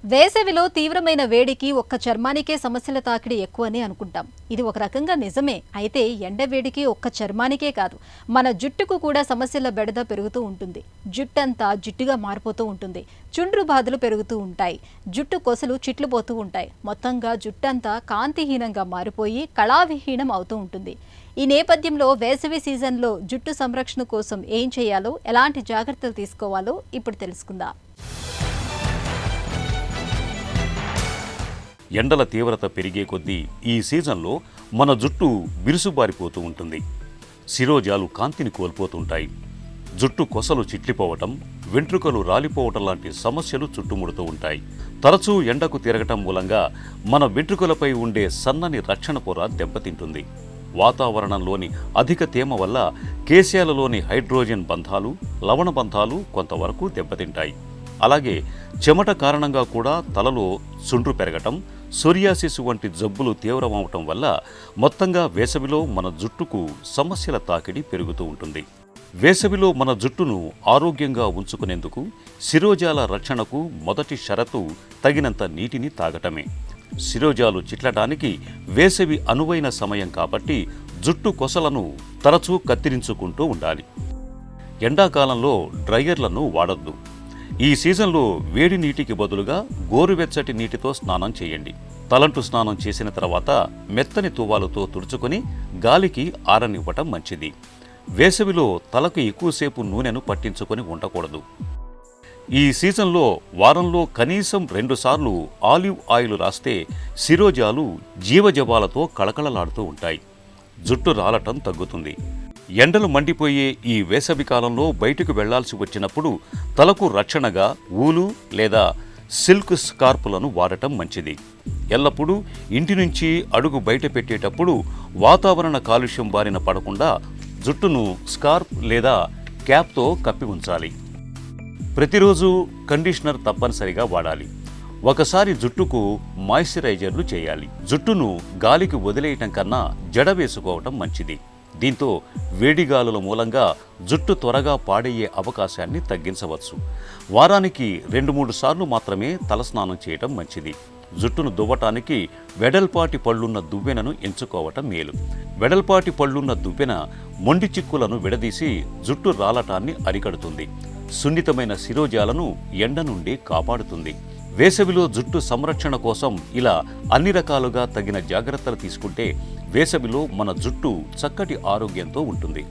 వేసవిలో తీవ్రమైన వేడికి ఒక్క చర్మానికే సమస్యల తాకిడి ఎక్కువని అనుకుంటాం. ఇది ఒక రకంగా నిజమే. అయితే ఎండ వేడికి ఒక్క చర్మానికే కాదు, మన జుట్టుకు కూడా సమస్యల బెడద పెరుగుతూ ఉంటుంది. జుట్టంతా జిడ్డుగా మారిపోతూ ఉంటుంది. చుండ్రు బాధలు పెరుగుతూ ఉంటాయి. జుట్టు కొసలు చిట్లుపోతూ ఉంటాయి. మొత్తంగా జుట్టంతా కాంతిహీనంగా మారిపోయి కళావిహీనం అవుతూ ఉంటుంది. ఈ నేపథ్యంలో వేసవి సీజన్లో జుట్టు సంరక్షణ కోసం ఏం చేయాలో, ఎలాంటి జాగ్రత్తలు తీసుకోవాలో ఇప్పుడు తెలుసుకుందాం. ఎండల తీవ్రత పెరిగే కొద్దీ ఈ సీజన్లో మన జుట్టు బిరుసుబారిపోతూ ఉంటుంది. శిరోజాలు కాంతిని కోల్పోతుంటాయి. జుట్టు కొసలు చిట్లిపోవటం, వెంట్రుకలు రాలిపోవటం లాంటి సమస్యలు చుట్టుముడుతూ ఉంటాయి. తరచూ ఎండకు తిరగటం మూలంగా మన వెంట్రుకలపై ఉండే సన్నని రక్షణ పొర దెబ్బతింటుంది. వాతావరణంలోని అధిక తేమ వల్ల కేశాలలోని హైడ్రోజన్ బంధాలు, లవణ బంధాలు కొంతవరకు దెబ్బతింటాయి. అలాగే చెమట కారణంగా కూడా తలలో చుండ్రు పెరగటం, సోరియాసిస్ వంటి జబ్బులు తీవ్రమవటం వల్ల మొత్తంగా వేసవిలో మన జుట్టుకు సమస్యల తాకిడి పెరుగుతూ ఉంటుంది. వేసవిలో మన జుట్టును ఆరోగ్యంగా ఉంచుకునేందుకు శిరోజాల రక్షణకు మొదటి షరతు తగినంత నీటిని తాగటమే. శిరోజాలు చిట్లటానికి వేసవి అనువైన సమయం కాబట్టి జుట్టు కొసలను తరచూ కత్తిరించుకుంటూ ఉండాలి. ఎండాకాలంలో డ్రైయర్లను వాడొద్దు. ఈ సీజన్లో వేడి నీటికి బదులుగా గోరువెచ్చటి నీటితో స్నానం చేయండి. తలంటు స్నానం చేసిన తర్వాత మెత్తని తువ్వాలుతో తుడుచుకొని గాలికి ఆరనివ్వటం మంచిది. వేసవిలో తలకు ఎక్కువసేపు నూనెను పట్టించుకొని ఉండకూడదు. ఈ సీజన్లో వారంలో కనీసం 2 సార్లు ఆలివ్ ఆయిల్ రాస్తే శిరోజాలు జీవజవాలతో కళకళలాడుతూ ఉంటాయి. జుట్టు రాలటం తగ్గుతుంది. ఎండలు మండిపోయే ఈ వేసవి కాలంలో బయటకు వెళ్లాల్సి వచ్చినప్పుడు తలకు రక్షణగా ఊలు లేదా సిల్క్ స్కార్పులను వాడటం మంచిది. ఎల్లప్పుడూ ఇంటి నుంచి అడుగు బయట పెట్టేటప్పుడు వాతావరణ కాలుష్యం బారిన పడకుండా జుట్టును స్కార్ప్ లేదా క్యాప్తో కప్పి ఉంచాలి. ప్రతిరోజు కండిషనర్ తప్పనిసరిగా వాడాలి. ఒకసారి జుట్టుకు మాయిశ్చరైజర్లు చేయాలి. జుట్టును గాలికి వదిలేయటం కన్నా జడ వేసుకోవటం మంచిది. దీంతో వేడిగాలుల మూలంగా జుట్టు త్వరగా పాడయ్యే అవకాశాన్ని తగ్గించవచ్చు. వారానికి 2-3 సార్లు మాత్రమే తలస్నానం చేయటం మంచిది. జుట్టును దువ్వటానికి వెడల్పాటి పళ్ళున్న దువ్వెనను ఎంచుకోవటం మేలు. వెడల్పాటి పళ్ళున్న దువ్వెన మొండి చిక్కులను విడదీసి జుట్టు రాలటాన్ని అరికడుతుంది. సున్నితమైన శిరోజాలను ఎండ నుండి కాపాడుతుంది. వేసవిలో జుట్టు సంరక్షణ కోసం ఇలా అన్ని రకాలుగా తగిన జాగ్రత్తలు తీసుకుంటే వేసవిలో మన జుట్టు చక్కటి ఆరోగ్యంతో ఉంటుంది.